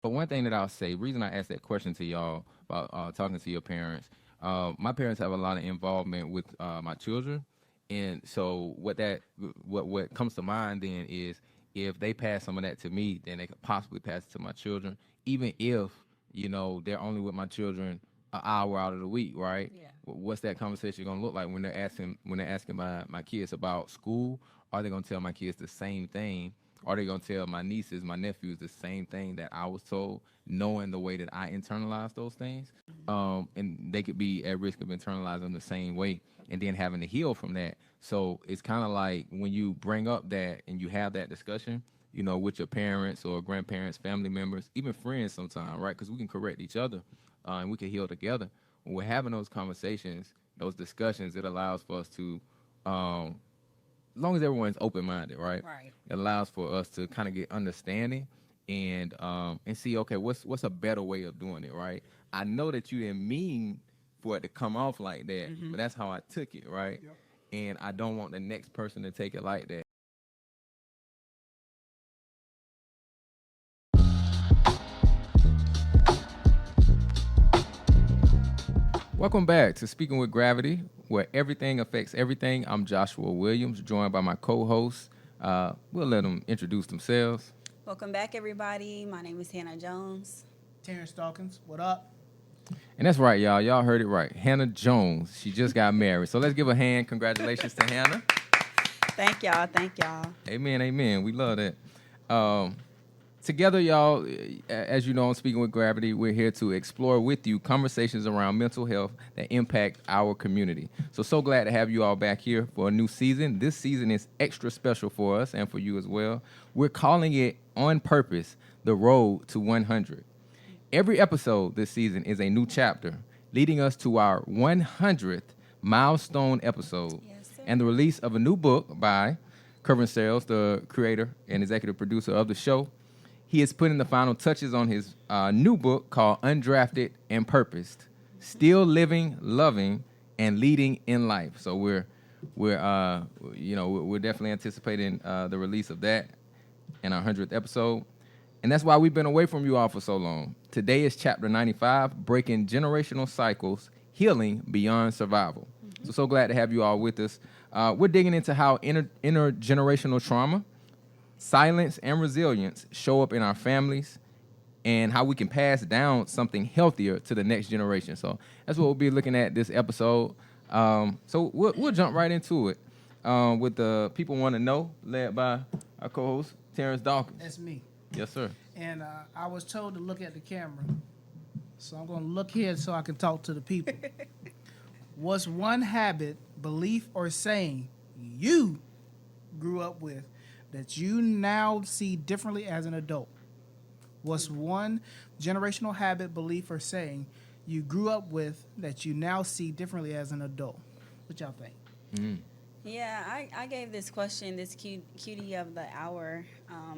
But one thing that I'll say, reason I asked that question to y'all about talking to your parents, my parents have a lot of involvement with my children, and so what comes to mind then is if they pass some of that to me, then they could possibly pass it to my children, even if they're only with my children an hour out of the week, right? Yeah. What's that conversation gonna look like when they're asking my kids about school? Are they gonna tell my kids the same thing? Are they gonna tell my nieces, my nephews the same thing that I was told, knowing the way that I internalize those things? And they could be at risk of internalizing them the same way, and then having to heal from that. So it's kind of like when you bring up that and you have that discussion, with your parents or grandparents, family members, even friends sometimes, right? Because we can correct each other and we can heal together. When we're having those conversations, those discussions, it allows for us to, as long as everyone's open minded, right? Right. It allows for us to kind of get understanding and see, okay, what's a better way of doing it, right? I know that you didn't mean for it to come off like that, but that's how I took it, right? Yep. And I don't want the next person to take it like that. Welcome back to Speaking with Gravity, where everything affects everything. I'm Joshua Williams, joined by my co-hosts. We'll let them introduce themselves. Welcome back, everybody. My name is Hannah Jones. Terance Dawkins, what up? And that's right, y'all. Y'all heard it right. Hannah Jones. She just got married. So let's give a hand. Congratulations to Hannah. Thank y'all. Thank y'all. Amen, amen. We love that. Together, y'all, as you know, on Speaking with Gravity, we're here to explore with you conversations around mental health that impact our community. So glad to have you all back here for a new season. This season is extra special for us and for you as well. We're calling it On Purpose, The Road to 100. Every episode this season is a new chapter, leading us to our 100th milestone episode Yes, sir. and the release of a new book by Kervin Sales, the creator and executive producer of the show. He is putting the final touches on his new book called Undrafted and Purposed, Still Living, Loving, and Leading in Life. So we're definitely anticipating the release of that in our 100th episode. And that's why we've been away from you all for so long. Today is chapter 95, Breaking Generational Cycles, Healing Beyond Survival. So glad to have you all with us. We're digging into how intergenerational trauma, silence, and resilience show up in our families and how we can pass down something healthier to the next generation. So that's what we'll be looking at this episode. So we'll jump right into it with the People Want to Know, led by our co-host, Terance Dawkins. That's me. Yes, sir. And I was told to look at the camera. So I'm going to look here so I can talk to the people. What's one habit, belief, or saying you grew up with that you now see differently as an adult? What's one generational habit, belief, or saying you grew up with that you now see differently as an adult? What y'all think? Yeah, I gave this question, this cutie of the hour,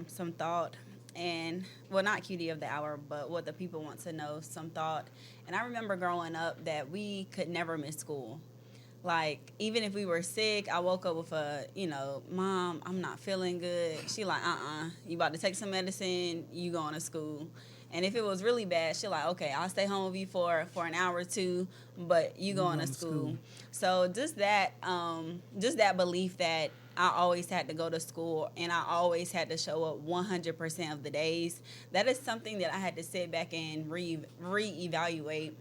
some thought. And, well, not cutie of the hour, but what the people want to know, some thought. And I remember growing up that we could never miss school. Like, even if we were sick, I woke up with Mom, I'm not feeling good. She like, you about to take some medicine, you going to school. And if it was really bad, she like, okay, I'll stay home with you for an hour or two, but you going to school. So just that belief that I always had to go to school and I always had to show up 100% of the days, that is something that I had to sit back and reevaluate.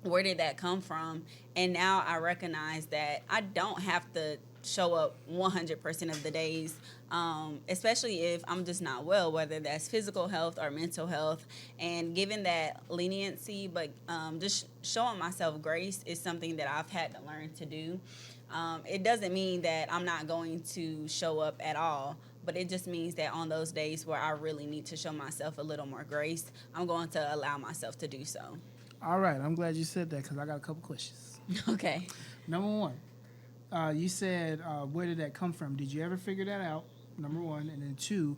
Where did that come from? And now I recognize that I don't have to show up 100% of the days, especially if I'm just not well, whether that's physical health or mental health. And given that leniency, but just showing myself grace is something that I've had to learn to do. It doesn't mean that I'm not going to show up at all, but it just means that on those days where I really need to show myself a little more grace, I'm going to allow myself to do so. All right, I'm glad you said that because I got a couple questions. Okay. Number one, you said, where did that come from? Did you ever figure that out? Number one. And then two,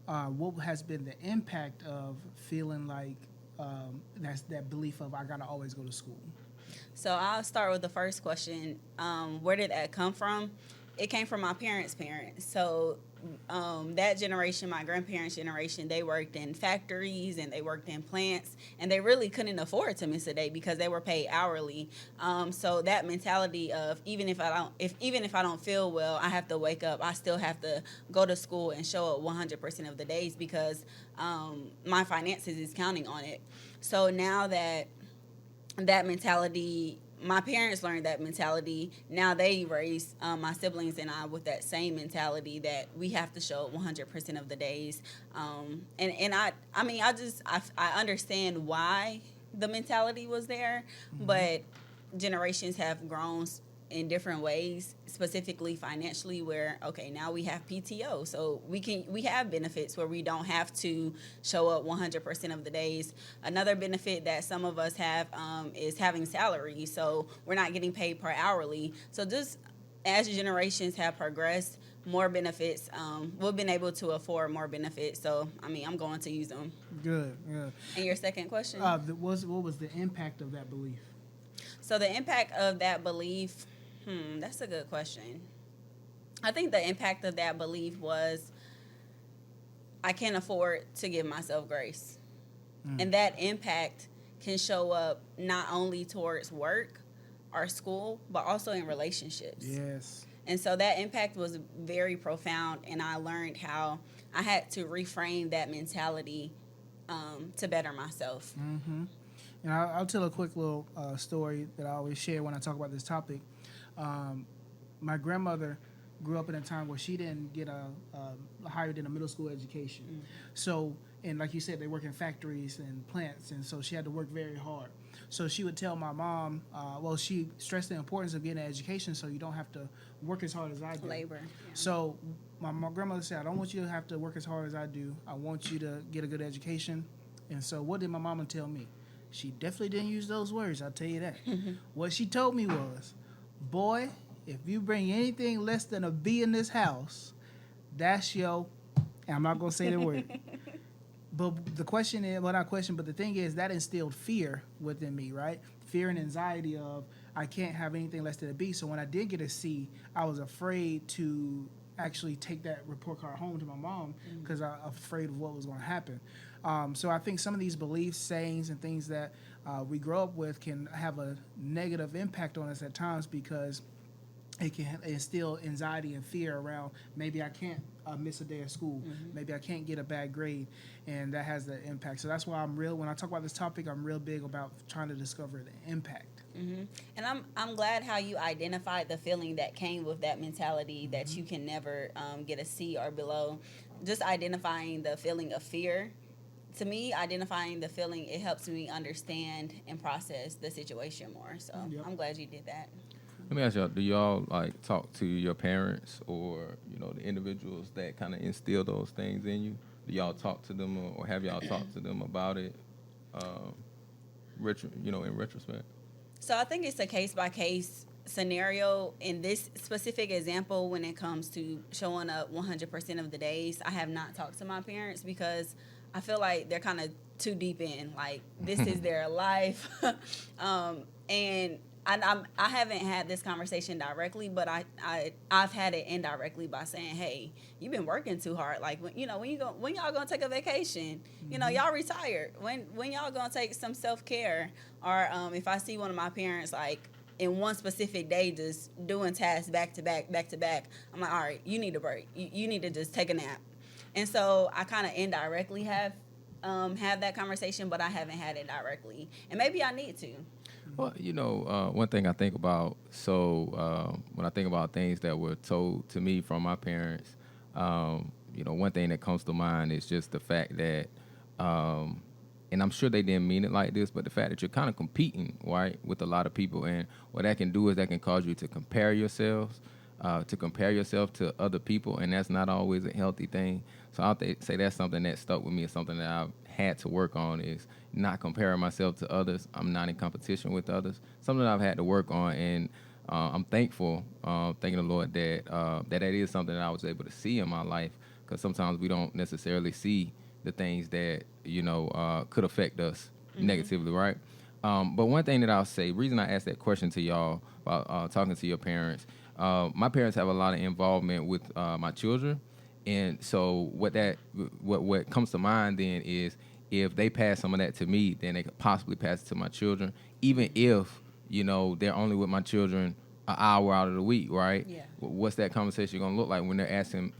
what has been the impact of feeling like that's that belief of I got to always go to school? So I'll start with the first question. Where did that come from? It came from my parents' parents. So that generation, my grandparents' generation, they worked in factories and they worked in plants, and they really couldn't afford to miss a day because they were paid hourly. So that mentality of even if I don't feel well, I have to wake up. I still have to go to school and show up 100% of the days because my finances is counting on it. So now that mentality, my parents learned that mentality. Now they raise my siblings and I with that same mentality that we have to show 100% of the days. And I mean, I understand why the mentality was there, but generations have grown in different ways, specifically financially, where okay, now we have PTO, so we have benefits where we don't have to show up 100% of the days. Another benefit that some of us have is having salary, so we're not getting paid per hourly. So just as generations have progressed, more benefits, we've been able to afford more benefits. So I mean, I'm going to use them. Good. Yeah. And your second question? What was the impact of that belief? So the impact of that belief, that's a good question. I think the impact of that belief was I can't afford to give myself grace. And that impact can show up not only towards work or school, but also in relationships. Yes. And so that impact was very profound, and I learned how I had to reframe that mentality to better myself. Mm-hmm. And I'll tell a quick little story that I always share when I talk about this topic. My grandmother grew up in a time where she didn't get higher than a middle school education. Mm-hmm. So, and like you said, they work in factories and plants, and so she had to work very hard. So she would tell my mom, she stressed the importance of getting an education so you don't have to work as hard as I do. Labor. Yeah. So my grandmother said, I don't want you to have to work as hard as I do. I want you to get a good education. And so what did my mama tell me? She definitely didn't use those words, I'll tell you that. What she told me was, boy, if you bring anything less than a B in this house, that's and I'm not going to say the word. But the question is, well, not question, but the thing is that instilled fear within me, right? Fear and anxiety of I can't have anything less than a B. So when I did get a C, I was afraid to actually take that report card home to my mom because I'm afraid of what was going to happen. So I think some of these beliefs, sayings, and things that we grow up with can have a negative impact on us at times because it can instill anxiety and fear around maybe I can't miss a day of school, maybe I can't get a bad grade, and that has the impact. So that's why when I talk about this topic, I'm real big about trying to discover the impact. Mm-hmm. And I'm glad how you identified the feeling that came with that mentality that you can never get a C or below. Just identifying the feeling of fear. To me, identifying the feeling, it helps me understand and process the situation more. So I'm glad you did that. Let me ask y'all, do y'all like talk to your parents or, the individuals that kind of instill those things in you? Do y'all talk to them or have y'all talked to them about it, in retrospect? So I think it's a case-by-case scenario. In this specific example, when it comes to showing up 100% of the days, I have not talked to my parents because I feel like they're kind of too deep in. Like, this is their life. And I haven't had this conversation directly, but I've had it indirectly by saying, "Hey, you've been working too hard. Like when y'all gonna take a vacation? Y'all retired. When y'all gonna take some self-care? Or if I see one of my parents like in one specific day just doing tasks back to back, I'm like, all right, you need a break. You need to just take a nap. And so I kind of indirectly have that conversation, but I haven't had it directly, and maybe I need to. Well, one thing I think about, when I think about things that were told to me from my parents, one thing that comes to mind is just the fact that, and I'm sure they didn't mean it like this, but the fact that you're kind of competing, right, with a lot of people. And what that can do is that can cause you to compare yourself to other people, and that's not always a healthy thing. So I'll say that's something that stuck with me. It's something that I've had to work on is not comparing myself to others. I'm not in competition with others. Something I've had to work on, and I'm thankful, thanking the Lord that is something that I was able to see in my life, because sometimes we don't necessarily see the things that, could affect us negatively, right? But one thing that I'll say, reason I asked that question to y'all about talking to your parents, my parents have a lot of involvement with my children, And so what comes to mind then is if they pass some of that to me, then they could possibly pass it to my children, even if they're only with my children an hour out of the week, right? Yeah. What's that conversation gonna look like when they're asking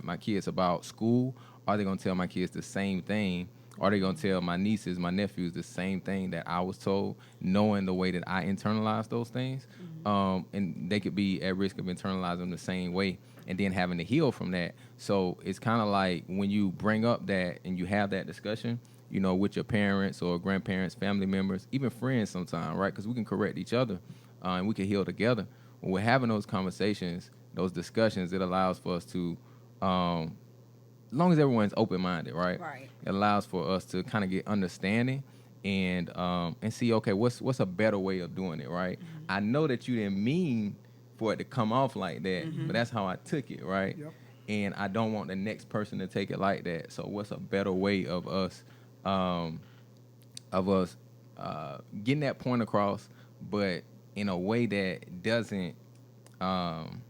my kids about school? Are they gonna tell my kids the same thing? Are they gonna tell my nieces, my nephews the same thing that I was told, knowing the way that I internalize those things? And they could be at risk of internalizing them the same way and then having to heal from that. So it's kind of like when you bring up that and you have that discussion, with your parents or grandparents, family members, even friends sometimes, right? Because we can correct each other and we can heal together. When we're having those conversations, those discussions, it allows for us to, as long as everyone's open-minded, right? Right. It allows for us to kind of get understanding and see, okay, what's a better way of doing it, right? I know that you didn't mean for it to come off like that, but that's how I took it, right? Yep. And I don't want the next person to take it like that. So what's a better way of us um, getting that point across, but in a way that um,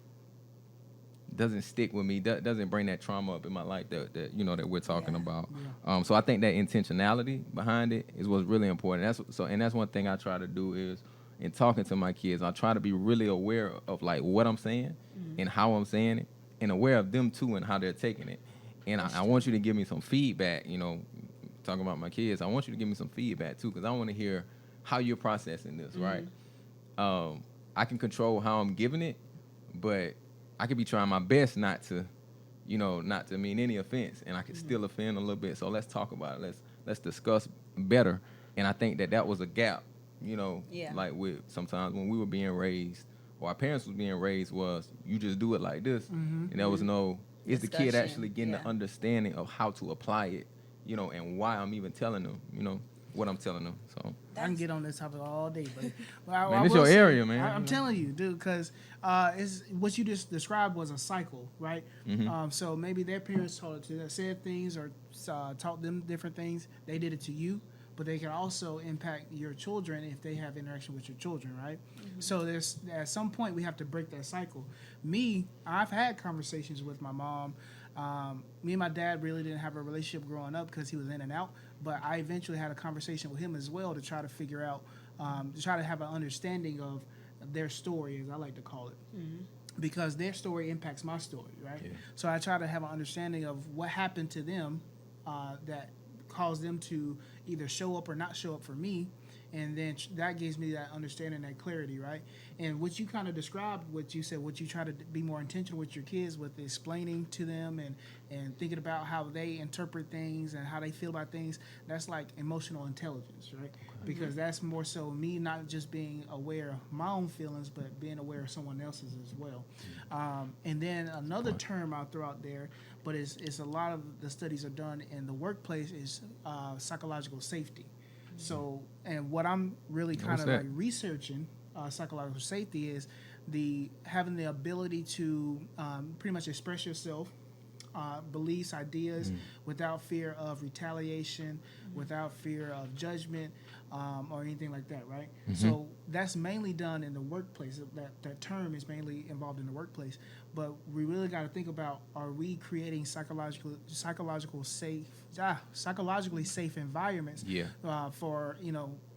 doesn't stick with me, doesn't bring that trauma up in my life that we're talking Yeah. about. Yeah. So I think that intentionality behind it is what's really important. That's one thing I try to do is in talking to my kids, I try to be really aware of like what I'm saying and how I'm saying it, and aware of them too and how they're taking it. And I want you to give me some feedback. Talking about my kids, I want you to give me some feedback too, because I want to hear how you're processing this, right? I can control how I'm giving it, but I could be trying my best not to mean any offense, and I could still offend a little bit. So let's talk about it. Let's discuss better. And I think that was a gap, Yeah. like with sometimes when we were being raised, or our parents was being raised, was you just do it like this, and there was no. Is the kid Discussion, actually getting yeah. the understanding of how to apply it, and why I'm even telling them, what I'm telling them. So I can get on this topic all day, but well, man, I this will your say, area, man. I'm telling you, dude, because it's what you just described was a cycle, right? So maybe their parents said things or taught them different things. They did it to you, but they can also impact your children if they have interaction with your children, right? So there's at some point we have to break that cycle. I've had conversations with my mom. Me and my dad really didn't have a relationship growing up because he was in and out. But I eventually had a conversation with him as well to try to figure out, to try to have an understanding of their story, as I like to call it. Because their story impacts my story, right? Yeah. So I try to have an understanding of what happened to them that caused them to either show up or not show up for me. And then that gives me that understanding, that clarity, right? And what you kind of described, what you said, what you try to be more intentional with your kids with explaining to them and thinking about how they interpret things and how they feel about things, that's like emotional intelligence, right? Because that's more so me not just being aware of my own feelings, but being aware of someone else's as well. And then another term I'll throw out there, but it's a lot of the studies are done in the workplace, is psychological safety. So, and what I'm really kind of like researching psychological safety is having the ability to pretty much express yourself, beliefs, ideas, without fear of retaliation, without fear of judgment, or anything like that, right? So that's mainly done in the workplace. That term is mainly involved in the workplace. But we really got to think about: are we creating psychologically safe environments? Yeah. For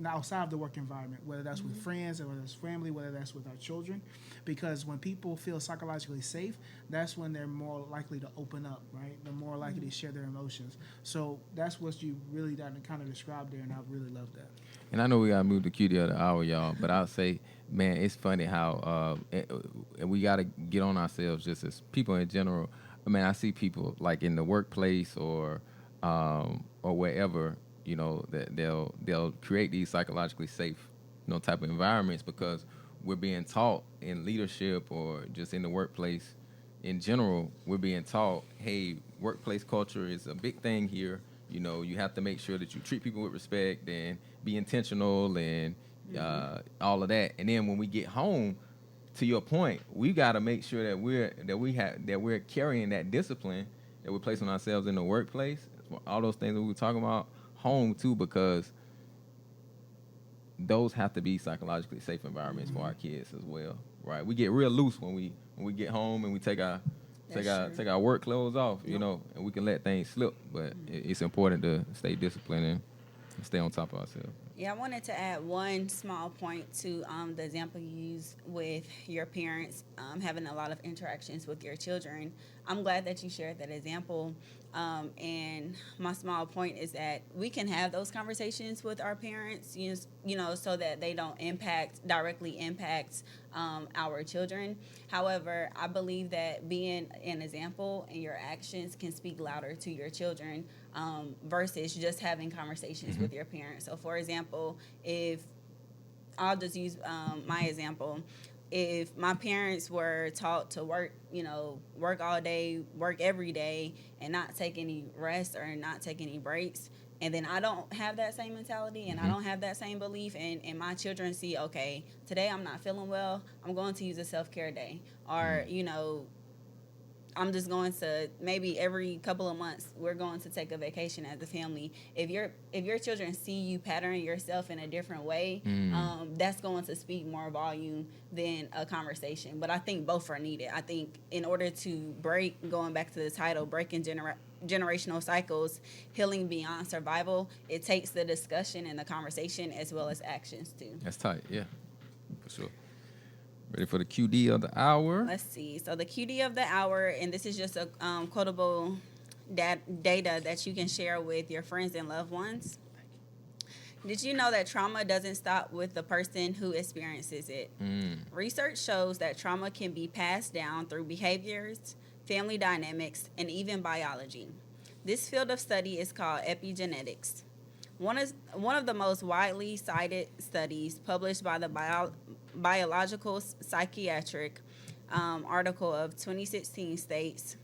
outside of the work environment, whether that's with friends, or whether that's family, whether that's with our children, because when people feel psychologically safe, that's when they're more likely to open up, right? They're more likely to share their emotions. So that's what you really kind of described there, and I really love that. And I know we gotta move the cutie of the hour, y'all. But I'll say, man, it's funny how and we gotta get on ourselves just as people in general. I mean, I see people like in the workplace or wherever, that they'll create these psychologically safe, type of environments because we're being taught in leadership or just in the workplace in general, we're being taught, hey, workplace culture is a big thing here. You have to make sure that you treat people with respect and be intentional and all of that. And then when we get home, to your point, we got to make sure that we're carrying that discipline that we're placing ourselves in the workplace. All those things that we were talking about, home too, because those have to be psychologically safe environments for our kids as well, right? We get real loose when we get home and we take our take our work clothes off, you know, and we can let things slip. But it's important to stay disciplined and stay on top of ourselves. Yeah, I wanted to add one small point to the example you used with your parents having a lot of interactions with your children. I'm glad that you shared that example. And my small point is that we can have those conversations with our parents, you know, so that they don't directly impact our children. However, I believe that being an example and your actions can speak louder to your children versus just having conversations with your parents. So, for example, if I'll just use my example. If my parents were taught to work, you know, work all day, work every day, and not take any rest or not take any breaks, and then I don't have that same mentality and I don't have that same belief, and my children see, okay, today I'm not feeling well, I'm going to use a self-care day. Or, you know, I'm just going to maybe every couple of months we're going to take a vacation as a family. If your children see you pattern yourself in a different way, that's going to speak more volume than a conversation. But I think both are needed. I think in order to break, going back to the title, breaking generational cycles, healing beyond survival, it takes the discussion and the conversation as well as actions too. That's tight, yeah, for sure. Ready for the QD of the hour? Let's see. So the QD of the hour, and this is just a quotable data that you can share with your friends and loved ones. Did you know that trauma doesn't stop with the person who experiences it? Research shows that trauma can be passed down through behaviors, family dynamics, and even biology. This field of study is called epigenetics. One of the most widely cited studies published by the Biological Psychiatric article of 2016 states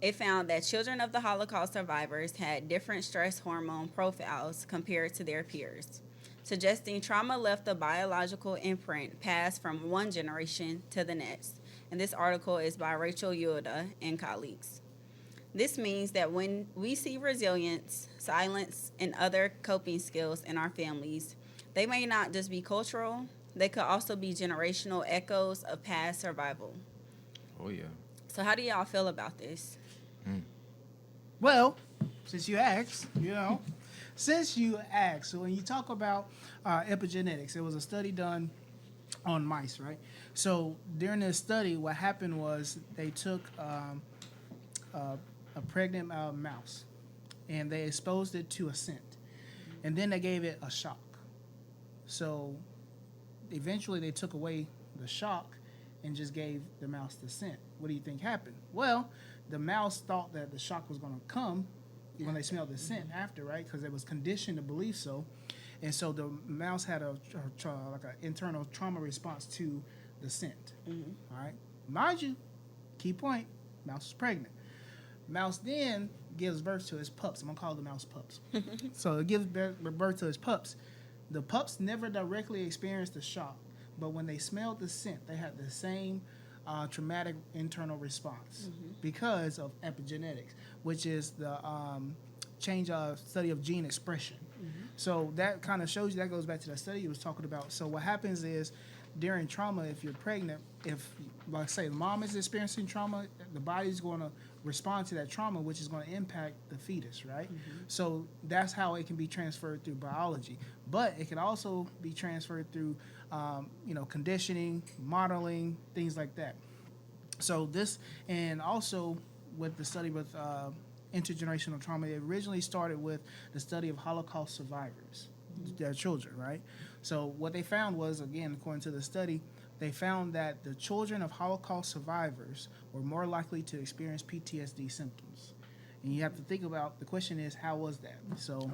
it found that children of the Holocaust survivors had different stress hormone profiles compared to their peers, suggesting trauma left a biological imprint passed from one generation to the next. And this article is by Rachel Yoda and colleagues. This means that when we see resilience, silence, and other coping skills in our families, they may not just be cultural, they could also be generational echoes of past survival. Oh, yeah. So how do y'all feel about this? Well, since you asked, so when you talk about epigenetics, it was a study done on mice, right? So during this study, what happened was they took a pregnant mouse and they exposed it to a scent, and then they gave it a shock. So eventually they took away the shock and just gave the mouse the scent. What do you think happened? Well, the mouse thought that the shock was going to come when they smelled the scent after, right? Because it was conditioned to believe so. And so the mouse had like an internal trauma response to the scent. All right? Mind you, key point, mouse is pregnant. Mouse then gives birth to his pups. I'm going to call the mouse pups. So it gives birth to his pups. The pups never directly experienced the shock, but when they smelled the scent, they had the same traumatic internal response because of epigenetics, which is the study of gene expression. So that kind of shows you, that goes back to that study you was talking about. So what happens is during trauma, if you're pregnant, if, like say, the mom is experiencing trauma, the body's going to respond to that trauma, which is going to impact the fetus, right? So that's how it can be transferred through biology. But it can also be transferred through conditioning, modeling, things like that. So this, and also with the study with intergenerational trauma, it originally started with the study of Holocaust survivors, their children, right? So what they found was, again, according to the study, they found that the children of Holocaust survivors were more likely to experience PTSD symptoms. And you have to think about, the question is, how was that? So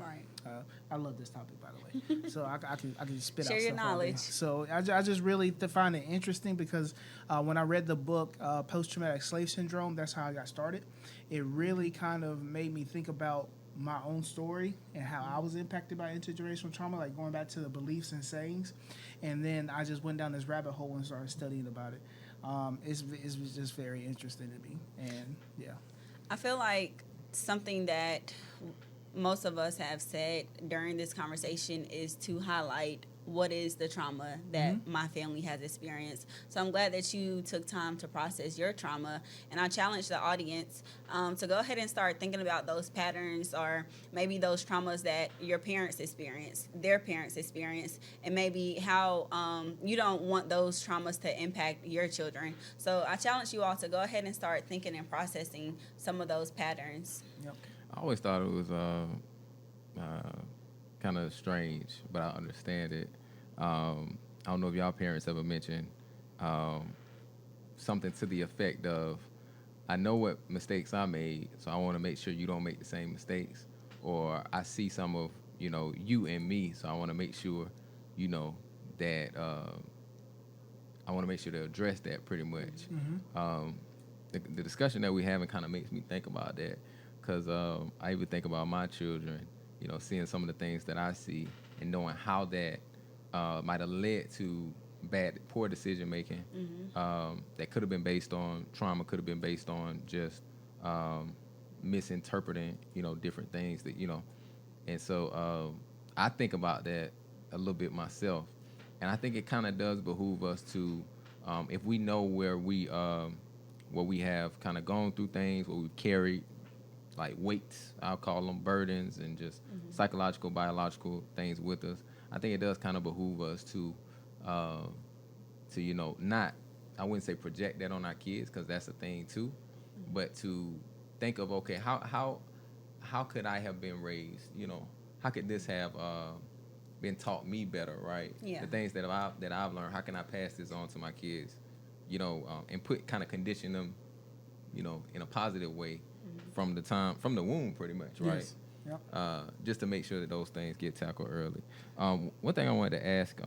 I love this topic, by the way. So I can spit Share out your stuff knowledge. So I just really find it interesting because when I read the book, Post-Traumatic Slave Syndrome, that's how I got started. It really kind of made me think about my own story and how I was impacted by intergenerational trauma, like going back to the beliefs and sayings. And then I just went down this rabbit hole and started studying about it. It was just very interesting to me. And yeah. I feel like something that most of us have said during this conversation is to highlight what is the trauma that my family has experienced. So I'm glad that you took time to process your trauma. And I challenge the audience to go ahead and start thinking about those patterns, or maybe those traumas that your parents experienced, their parents experienced, and maybe how you don't want those traumas to impact your children. So I challenge you all to go ahead and start thinking and processing some of those patterns. Yep. I always thought it was kind of strange, but I understand it. I don't know if y'all parents ever mentioned something to the effect of, I know what mistakes I made, so I want to make sure you don't make the same mistakes. Or I see some of, you and me, so I want to make sure, that I want to make sure to address that pretty much. The discussion that we having kind of makes me think about that, because I even think about my children, seeing some of the things that I see and knowing how that might have led to poor decision making that could have been based on trauma, could have been based on just misinterpreting, different things that, and so I think about that a little bit myself, and I think it kind of does behoove us to, if we know where we have kind of gone through things, where we've carried like weights, I'll call them burdens, and just psychological, biological things with us. I think it does kind of behoove us to not, I wouldn't say project that on our kids, because that's a thing too, but to think of, okay, how could I have been raised? How could this have been taught me better, right? Yeah. The things that I've learned, how can I pass this on to my kids? And condition them, in a positive way from the womb, pretty much, right? Yes. Yep. Just to make sure that those things get tackled early. One thing I wanted to ask,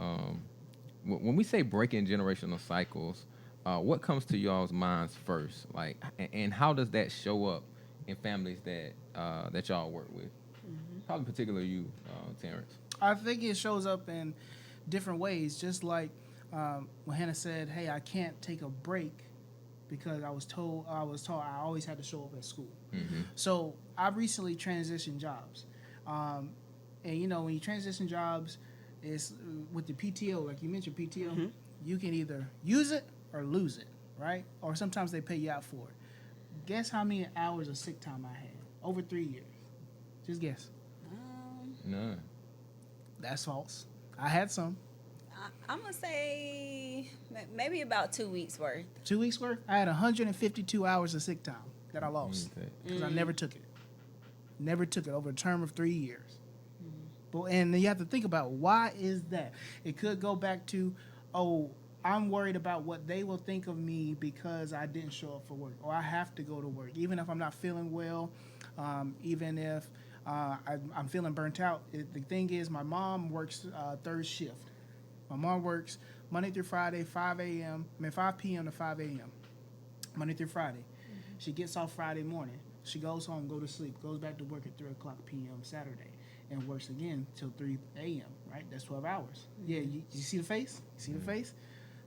when we say breaking generational cycles, what comes to y'all's minds first? Like, and how does that show up in families that y'all work with? Probably particularly you, Terance. I think it shows up in different ways. Just like when Hannah said, "Hey, I can't take a break because I was told I always had to show up at school." So I recently transitioned jobs, and when you transition jobs, it's with the PTO, like you mentioned PTO, you can either use it or lose it, right? Or sometimes they pay you out for it. Guess how many hours of sick time I had over 3 years? Just guess. None. That's false. I had some. I'm going to say maybe about 2 weeks worth. 2 weeks worth? I had 152 hours of sick time that I lost because I never took it. Never took it over a term of 3 years. But and then you have to think about, why is that? It could go back to, I'm worried about what they will think of me because I didn't show up for work, or I have to go to work, even if I'm not feeling well, even if I'm feeling burnt out. The thing is, my mom works third shift. My mom works Monday through Friday, 5 p.m. to 5 a.m. Monday through Friday. She gets off Friday morning. She goes home, go to sleep, goes back to work at 3 o'clock p.m. Saturday, and works again till 3 a.m., right? That's 12 hours. Yeah, you see the face? You see the face?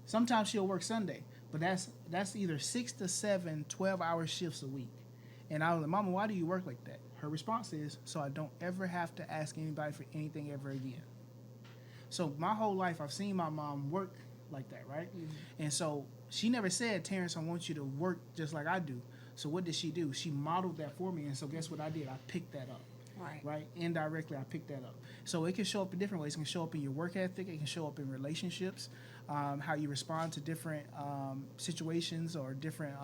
Sometimes she'll work Sunday, but that's either 6 to 7 12-hour shifts a week. And I was like, "Mama, why do you work like that?" Her response is, "So I don't ever have to ask anybody for anything ever again." So my whole life, I've seen my mom work like that, right? And so she never said, "Terance, I want you to work just like I do." So what did she do? She modeled that for me. And so guess what I did? I picked that up. Right? Indirectly, I picked that up. So it can show up in different ways. It can show up in your work ethic. It can show up in relationships, how you respond to different situations or different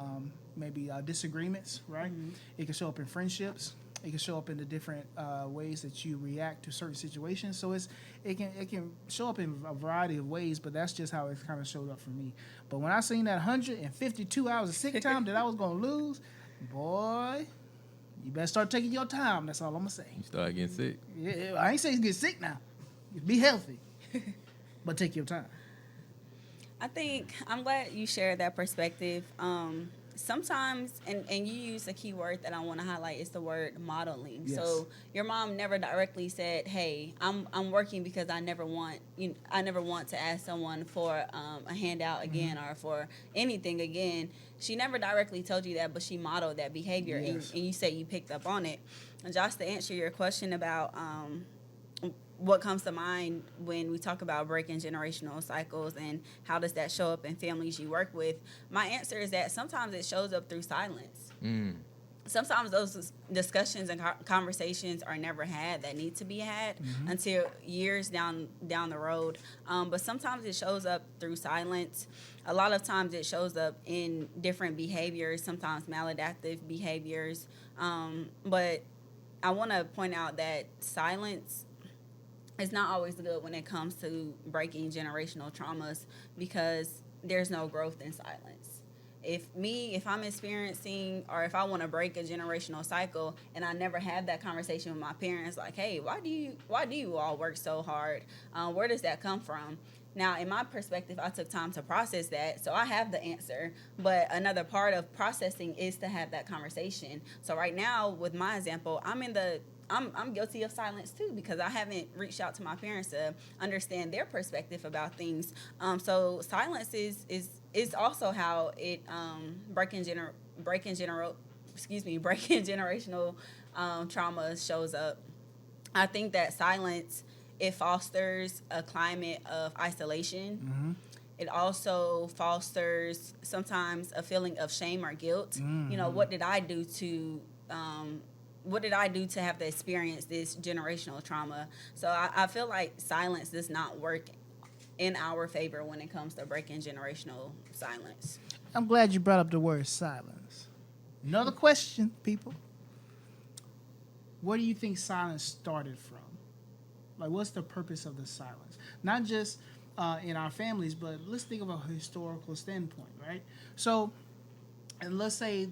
maybe disagreements, right? It can show up in friendships. It can show up in the different ways that you react to certain situations. So it can show up in a variety of ways, but that's just how it kind of showed up for me. But when I seen that 152 hours of sick time that I was going to lose, boy, you better start taking your time. That's all I'm going to say. You start getting sick. Yeah, I ain't saying get sick now. Be healthy, but take your time. I think I'm glad you shared that perspective. Sometimes, and you use a key word that I want to highlight, is the word modeling. Yes. So your mom never directly said, "Hey, I'm working because I never want to ask someone for a handout again or for anything again." She never directly told you that, but she modeled that behavior, Yes. and you said you picked up on it. And Josh, to answer your question about what comes to mind when we talk about breaking generational cycles and how does that show up in families you work with, my answer is that sometimes it shows up through silence. Mm. Sometimes those discussions and conversations are never had that need to be had until years down the road. But sometimes it shows up through silence. A lot of times it shows up in different behaviors, sometimes maladaptive behaviors. But I want to point out that silence is not always good when it comes to breaking generational traumas because there's no growth in silence. If I'm experiencing or if I want to break a generational cycle and I never had that conversation with my parents, like, hey, why do you all work so hard? Where does that come from? Now, in my perspective, I took time to process that, so I have the answer. But another part of processing is to have that conversation. So right now, with my example, I'm guilty of silence too because I haven't reached out to my parents to understand their perspective about things. So silence is also how it breaking generational trauma shows up. I think that silence, it fosters a climate of isolation. It also fosters sometimes a feeling of shame or guilt. You know, what did I do to have to experience this generational trauma? So I feel like silence does not work in our favor when it comes to breaking generational silence. I'm glad you brought up the word silence. Another question, people. Where do you think silence started from? Like, what's the purpose of the silence? Not just in our families, but let's think of a historical standpoint, right? So, and let's say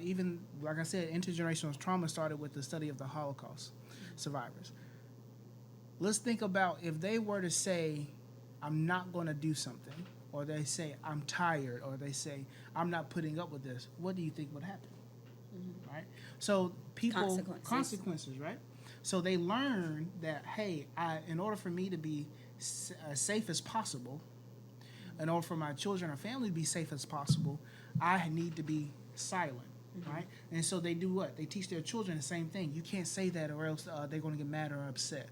even like I said, intergenerational trauma started with the study of the Holocaust survivors. Let's think about if they were to say, "I'm not going to do something," or they say, "I'm tired," or they say, "I'm not putting up with this." What do you think would happen? Right? So people consequences, right? So they learn that, hey, in order for me to be as safe as possible, in order for my children or family to be safe as possible, I need to be silent, right? And so they do what? They teach their children the same thing. You can't say that or else they're going to get mad or upset.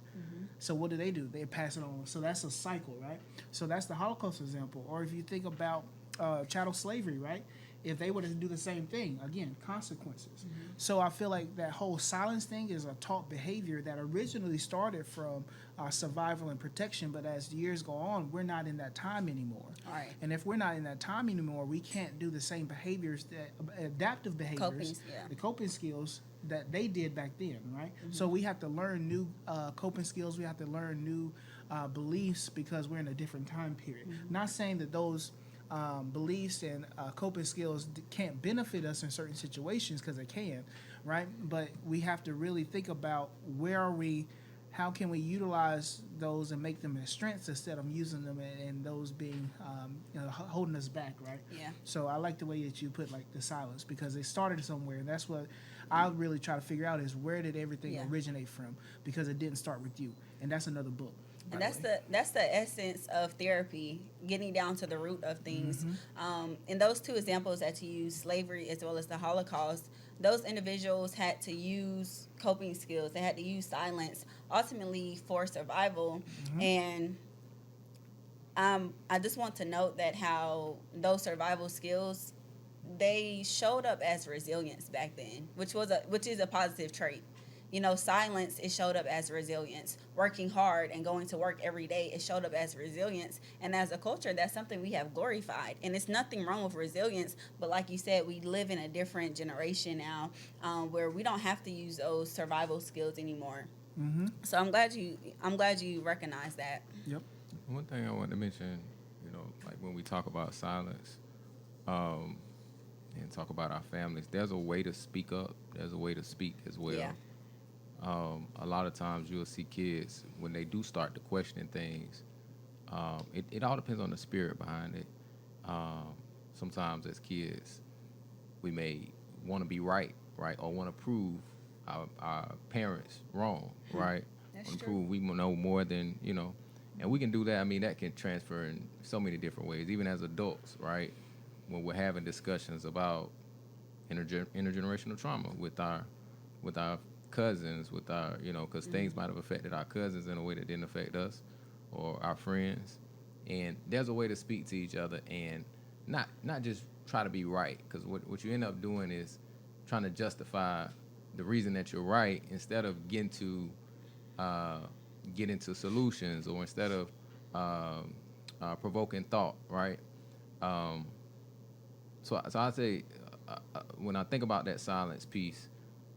So what do? They pass it on. So that's a cycle, right? So that's the Holocaust example. Or if you think about chattel slavery, right? If they were to do the same thing, again, consequences. So I feel like that whole silence thing is a taught behavior that originally started from survival and protection, but as years go on, we're not in that time anymore. All right. And if we're not in that time anymore, we can't do the same behaviors, that adaptive behaviors, the coping skills that they did back then, right? So we have to learn new coping skills. We have to learn new beliefs because we're in a different time period. Not saying that those beliefs and coping skills can't benefit us in certain situations, because they can, right? But we have to really think about where are we, how can we utilize those and make them as strengths instead of using them and those being holding us back, right? Yeah. So I like the way that you put like the silence, because it started somewhere, and that's what I really try to figure out is where did everything originate from, because it didn't start with you, and that's another book. And that's the essence of therapy, getting down to the root of things. In those two examples that you use, slavery as well as the Holocaust, those individuals had to use coping skills. They had to use silence, ultimately for survival. And I just want to note that how those survival skills, they showed up as resilience back then, which is a positive trait. You know, silence, it showed up as resilience. Working hard and going to work every day, it showed up as resilience. And as a culture, that's something we have glorified. And it's nothing wrong with resilience, but like you said, we live in a different generation now where we don't have to use those survival skills anymore. So I'm glad you recognize that. Yep. One thing I wanted to mention, like when we talk about silence, and talk about our families, there's a way to speak up. There's a way to speak as well. Yeah. A lot of times you'll see kids when they do start to question things. It all depends on the spirit behind it. Sometimes as kids, we may want to be right, or want to prove our parents wrong, right? That's Want to true. prove we know more than, and we can do that. I mean, that can transfer in so many different ways, even as adults, right? When we're having discussions about intergenerational trauma with our cousins, with our, because things might have affected our cousins in a way that didn't affect us, or our friends. And there's a way to speak to each other and not just try to be right, because what you end up doing is trying to justify the reason that you're right instead of get into solutions, or instead of provoking thought, right? Um, so I say, when I think about that silence piece,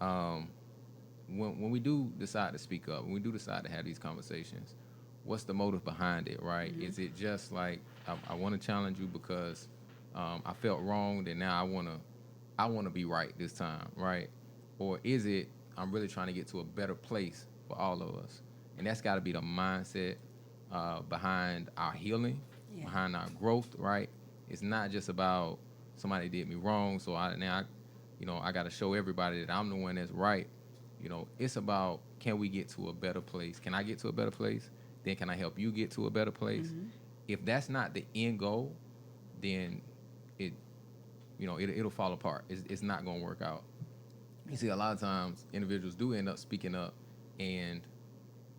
um, when we do decide to speak up, when we do decide to have these conversations, what's the motive behind it, right? Mm-hmm. Is it just like, I want to challenge you because I felt wrong, and now I want to be right this time, right? Or is it, I'm really trying to get to a better place for all of us? And that's got to be the mindset behind our healing, behind our growth, right? It's not just about somebody did me wrong, so I got to show everybody that I'm the one that's right. It's about, can we get to a better place? Can I get to a better place? Then can I help you get to a better place? Mm-hmm. If that's not the end goal, then it'll fall apart. It's not going to work out. You see, a lot of times individuals do end up speaking up, and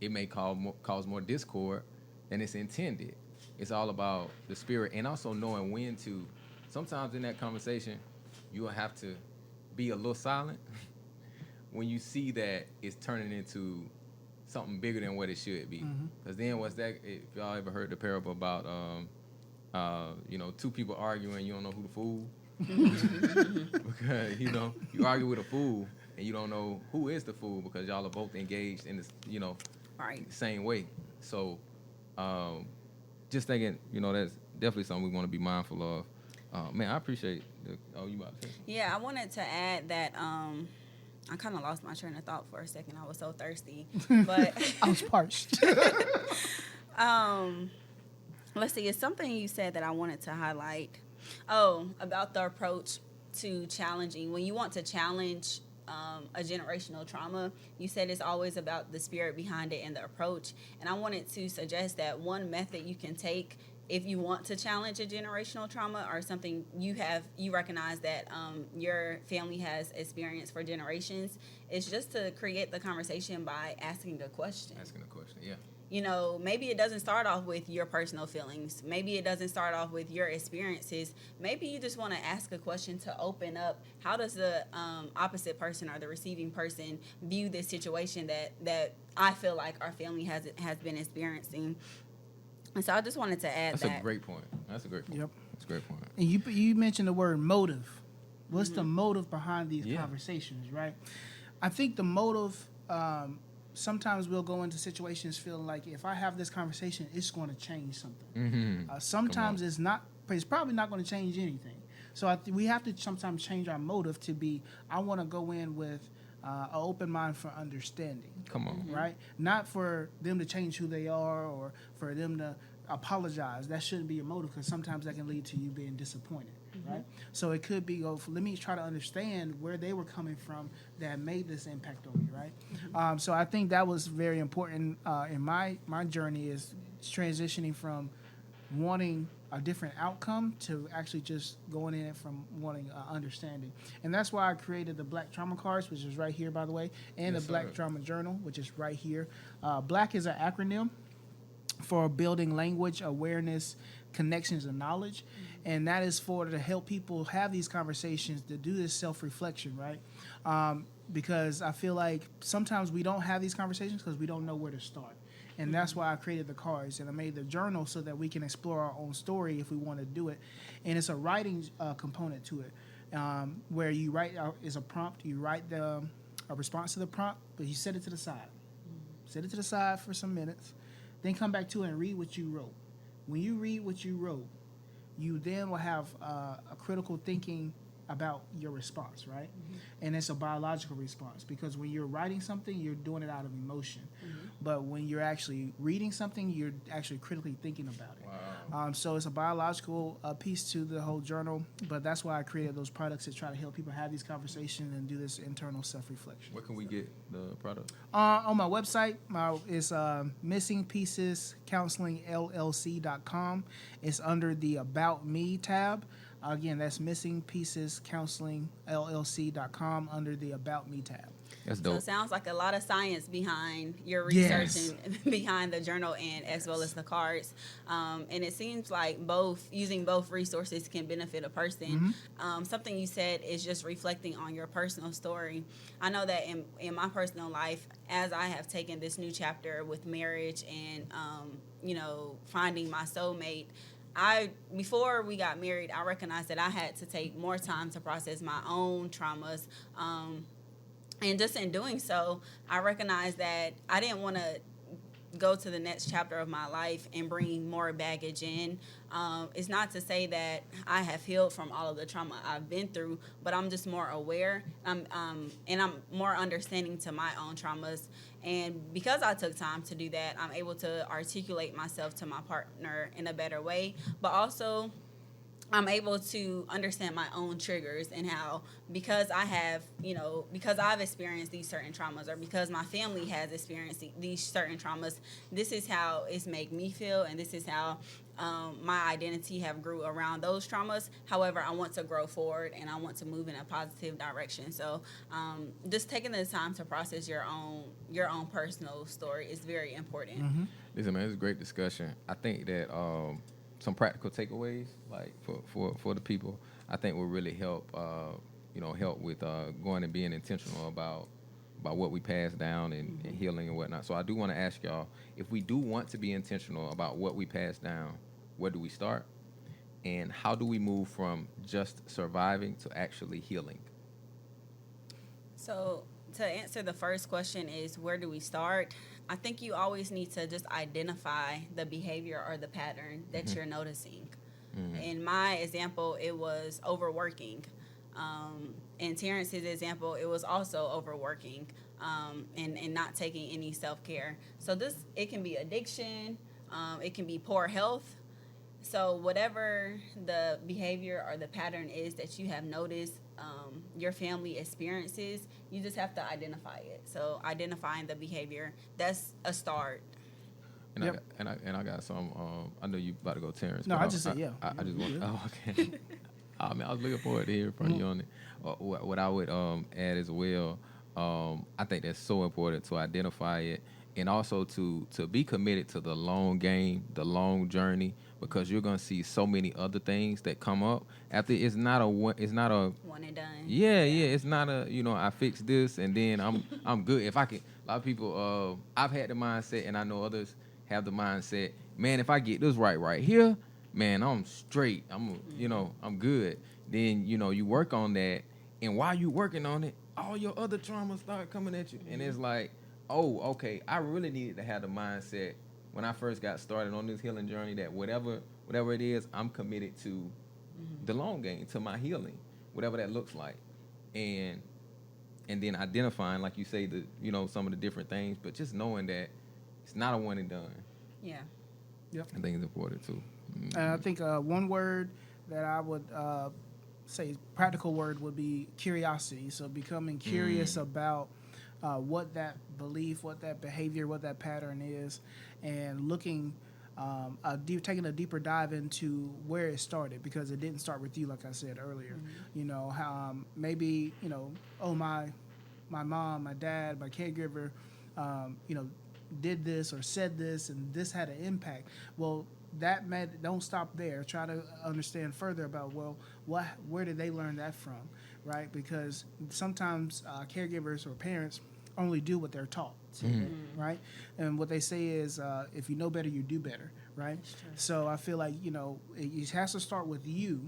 it may cause more discord than it's intended. It's all about the spirit, and also knowing when to. Sometimes in that conversation, you'll have to be a little silent when you see that it's turning into something bigger than what it should be. Because then what's that? If y'all ever heard the parable about, two people arguing, you don't know who the fool. Because you argue with a fool and you don't know who is the fool, because y'all are both engaged in this, right, same way. So, just thinking, that's definitely something we want to be mindful of. Man, I appreciate you about to say something. Yeah, I wanted to add that I kind of lost my train of thought for a second. I was so thirsty, but I was parched. Let's see. It's something you said that I wanted to highlight. Oh, about the approach to challenging. When you want to challenge a generational trauma, you said it's always about the spirit behind it and the approach. And I wanted to suggest that one method you can take if you want to challenge a generational trauma, or something you recognize that your family has experienced for generations, is just to create the conversation by asking a question. Asking a question, yeah. Maybe it doesn't start off with your personal feelings. Maybe it doesn't start off with your experiences. Maybe you just want to ask a question to open up. How does the opposite person or the receiving person view this situation that I feel like our family has been experiencing? And so I just wanted to add that. That's a great point. Yep. That's a great point. And you mentioned the word motive. What's the motive behind these conversations, right? I think the motive, sometimes we'll go into situations feeling like, if I have this conversation, it's going to change something. Mm-hmm. Sometimes it's probably not going to change anything. So we have to sometimes change our motive to be, I want to go in with an open mind for understanding. Come on. Right? Not for them to change who they are or for them to apologize. That shouldn't be your motive, because sometimes that can lead to you being disappointed. Right? So it could be, let me try to understand where they were coming from that made this impact on me, right? So I think that was very important in my journey, is transitioning from wanting a different outcome to actually just going in from wanting understanding. And that's why I created the Black Trauma Cards, which is right here, by the way, and the Black Trauma Journal, which is right here. BLACK is an acronym for Building Language, Awareness, Connections, and Knowledge. And that is to help people have these conversations, to do this self-reflection, right? Because I feel like sometimes we don't have these conversations because we don't know where to start. And that's why I created the cards, and I made the journal so that we can explore our own story if we want to do it. And it's a writing component to it, where you write is a prompt. You write a response to the prompt, but you set it to the side. Set it to the side for some minutes, then come back to it and read what you wrote. When you read what you wrote, you then will have a critical thinking about your response, right? And it's a biological response, because when you're writing something, you're doing it out of emotion. But when you're actually reading something, you're actually critically thinking about it. Wow. So it's a biological piece to the whole journal, but that's why I created those products, to try to help people have these conversations and do this internal self-reflection. Where can we get the product? On my website, it's missingpiecescounselingllc.com. It's under the About Me tab. Again, that's Missing Pieces Counseling LLC.com under the About Me tab. That's So it dope. sounds like a lot of science behind your research Yes. and behind the journal and as well as the cards. And it seems like using both resources can benefit a person. Something you said is just reflecting on your personal story. I know that in my personal life, as I have taken this new chapter with marriage and, finding my soulmate, before we got married, I recognized that I had to take more time to process my own traumas. And just in doing so, I recognized that I didn't want to go to the next chapter of my life and bring more baggage in. It's not to say that I have healed from all of the trauma I've been through, but I'm just more aware, and I'm more understanding to my own traumas. And because I took time to do that, I'm able to articulate myself to my partner in a better way, but also I'm able to understand my own triggers and how, because because I've experienced these certain traumas, or because my family has experienced these certain traumas, this is how it's made me feel, and this is how my identity have grew around those traumas. However, I want to grow forward and I want to move in a positive direction. So just taking the time to process your own personal story is very important. Listen, man, it's a great discussion. I think that some practical takeaways, like for the people, I think will really help. Help with going and being intentional about what we pass down and healing and whatnot. So I do want to ask y'all, if we do want to be intentional about what we pass down, where do we start? And how do we move from just surviving to actually healing? So to answer the first question is, where do we start? I think you always need to just identify the behavior or the pattern that you're noticing. In my example, it was overworking. In Terance's example, it was also overworking, and not taking any self-care. So it can be addiction, it can be poor health. So whatever the behavior or the pattern is that you have noticed your family experiences, you just have to identify it. So identifying the behavior, that's a start. And Yep. I got some. I know you about to go, Terrence. No, but I just said yeah. I just want. Yeah. Oh, okay. I mean, I was looking forward to hearing from you on it. What I would add as well. I think that's so important to identify it, and also to be committed to the long game, the long journey, because you're gonna see so many other things that come up after. It's not a One and done. yeah. It's not a I fix this and then I'm good. If I can, a lot of people. I've had the mindset, and I know others have the mindset. Man, if I get this right here, man, I'm straight. I'm good. Then you work on that, and while you working on it, all your other traumas start coming at you, and it's like, oh, okay. I really needed to have the mindset when I first got started on this healing journey that whatever it is, I'm committed to the long game, to my healing, whatever that looks like, and then identifying, like you say, some of the different things, but just knowing that it's not a one and done. Yeah. Yep. I think it's important too. And I think one word that I would say, practical word, would be curiosity. So becoming curious about what that belief, what that behavior, what that pattern is, and looking, taking a deeper dive into where it started, because it didn't start with you, like I said earlier. How maybe oh, my mom, my dad, my caregiver, did this or said this, and this had an impact. Well, don't stop there. Try to understand further about, where did they learn that from, right? Because sometimes caregivers or parents only do what they're taught, right? And what they say is, if you know better, you do better, right? So I feel like it has to start with you,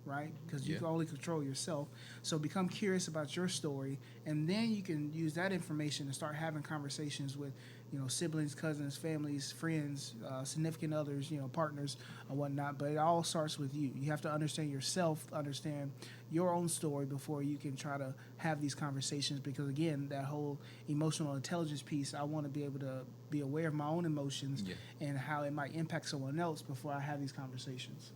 right? Because you can only control yourself. So become curious about your story, and then you can use that information to start having conversations with siblings, cousins, families, friends, significant others, partners, or whatnot. But it all starts with you. You have to understand yourself, understand your own story before you can try to have these conversations. Because again, that whole emotional intelligence piece, I want to be able to be aware of my own emotions and how it might impact someone else before I have these conversations.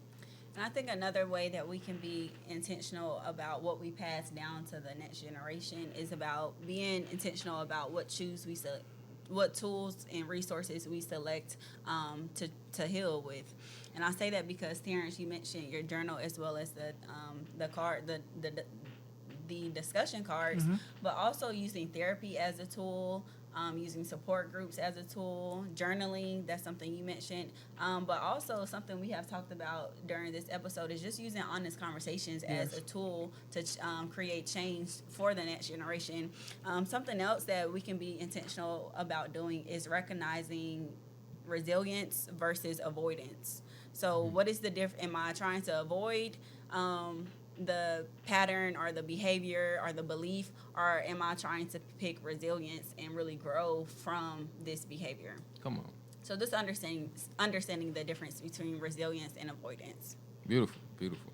And I think another way that we can be intentional about what we pass down to the next generation is about being intentional about what what tools and resources we select to heal with. And I say that because Terrence, you mentioned your journal as well as the card, the discussion cards, but also using therapy as a tool, using support groups as a tool, journaling, that's something you mentioned. But also something we have talked about during this episode is just using honest conversations as a tool to create change for the next generation. Something else that we can be intentional about doing is recognizing resilience versus avoidance. So what is the difference? Am I trying to avoid the pattern or the behavior or the belief, or am I trying to pick resilience and really grow from this behavior? Come on. So just understanding the difference between resilience and avoidance. Beautiful, beautiful.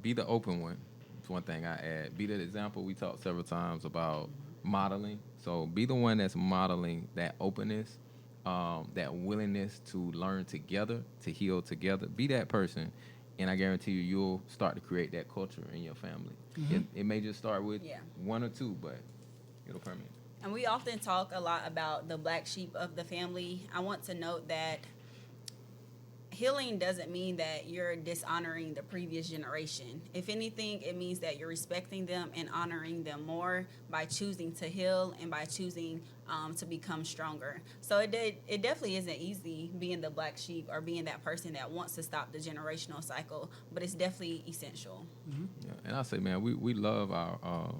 Be the open one. It's one thing I add. Be the example. We talked several times about modeling. So be the one that's modeling that openness, that willingness to learn together, to heal together. Be that person, and I guarantee you, you'll start to create that culture in your family. It may just start with one or two, but it'll permeate. And we often talk a lot about the black sheep of the family. I want to note that healing doesn't mean that you're dishonoring the previous generation. If anything, it means that you're respecting them and honoring them more by choosing to heal and by choosing to become stronger. So it definitely isn't easy being the black sheep or being that person that wants to stop the generational cycle, but it's definitely essential. Yeah, and I say, man, we love our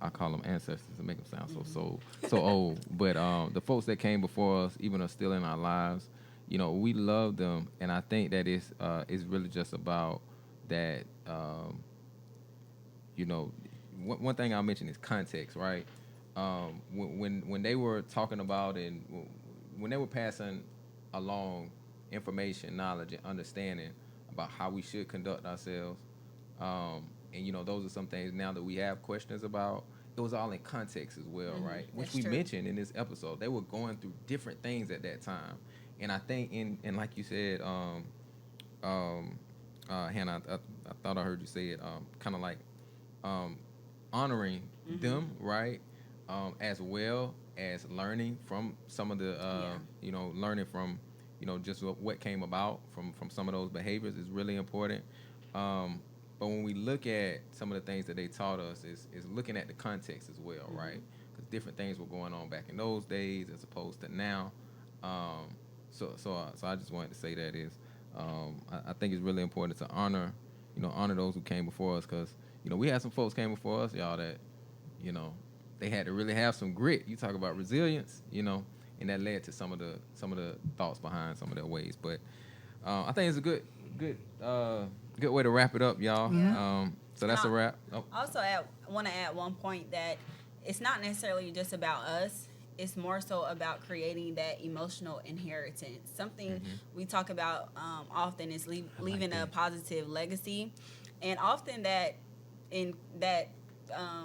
I call them ancestors to make them sound so old. But the folks that came before us, even are still in our lives. We love them, and I think that it's really just about that. One thing I'll mention is context, right? When they were talking about and when they were passing along information, knowledge, and understanding about how we should conduct ourselves, and those are some things now that we have questions about. It was all in context as well, right? Which That's we true. mentioned in this episode. They were going through different things at that time. And I think, and like you said, Hannah, I thought I heard you say it, kind of like honoring them, right? As well as learning from some of the, learning from, just what came about from some of those behaviors is really important. But when we look at some of the things that they taught us, is looking at the context as well, right? Because different things were going on back in those days as opposed to now. So I just wanted to say that is, I think it's really important to honor those who came before us, because we had some folks came before us, y'all, that they had to really have some grit. You talk about resilience, and that led to some of the thoughts behind some of their ways. But I think it's a good way to wrap it up, y'all. Yeah. So that's a wrap. Oh. Also, want to add one point that it's not necessarily just about us. It's more so about creating that emotional inheritance. Something we talk about often is leaving a positive legacy, and often that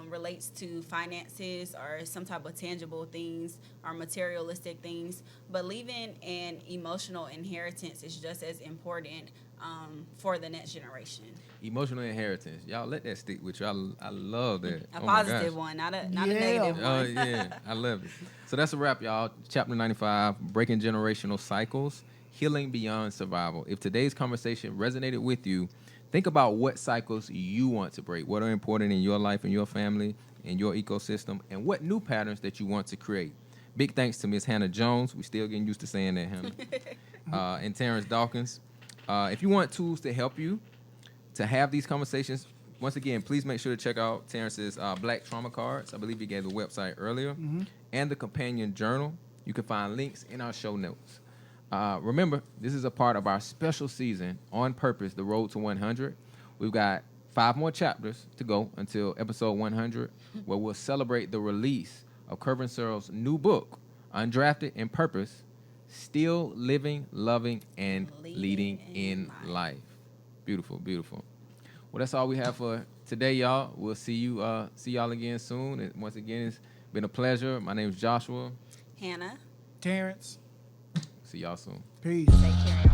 relates to finances or some type of tangible things or materialistic things. But leaving an emotional inheritance is just as important for the next generation. Emotional inheritance. Y'all let that stick with you. I love that. A Oh my positive gosh. one, not a negative Oh, one. yeah. I love it. So that's a wrap, y'all. Chapter 95, Breaking Generational Cycles, Healing Beyond Survival. If today's conversation resonated with you, think about what cycles you want to break, what are important in your life and your family and your ecosystem, and what new patterns that you want to create. Big thanks to Miss Hannah Jones. We're still getting used to saying that, Hannah. And Terance Dawkins. If you want tools to help you to have these conversations, once again, please make sure to check out Terrance's Black Trauma Cards. I believe he gave the website earlier. And the companion journal. You can find links in our show notes. Remember, this is a part of our special season, On Purpose, The Road to 100. We've got 5 more chapters to go until episode 100, where we'll celebrate the release of Kervin Searle's new book, Undrafted in Purpose, Still Living, Loving, and Leading in Life. Beautiful, beautiful. Well, that's all we have for today, y'all. We'll see y'all again soon. And once again, it's been a pleasure. My name is Joshua. Hannah, Terrence. See y'all soon. Peace. take care.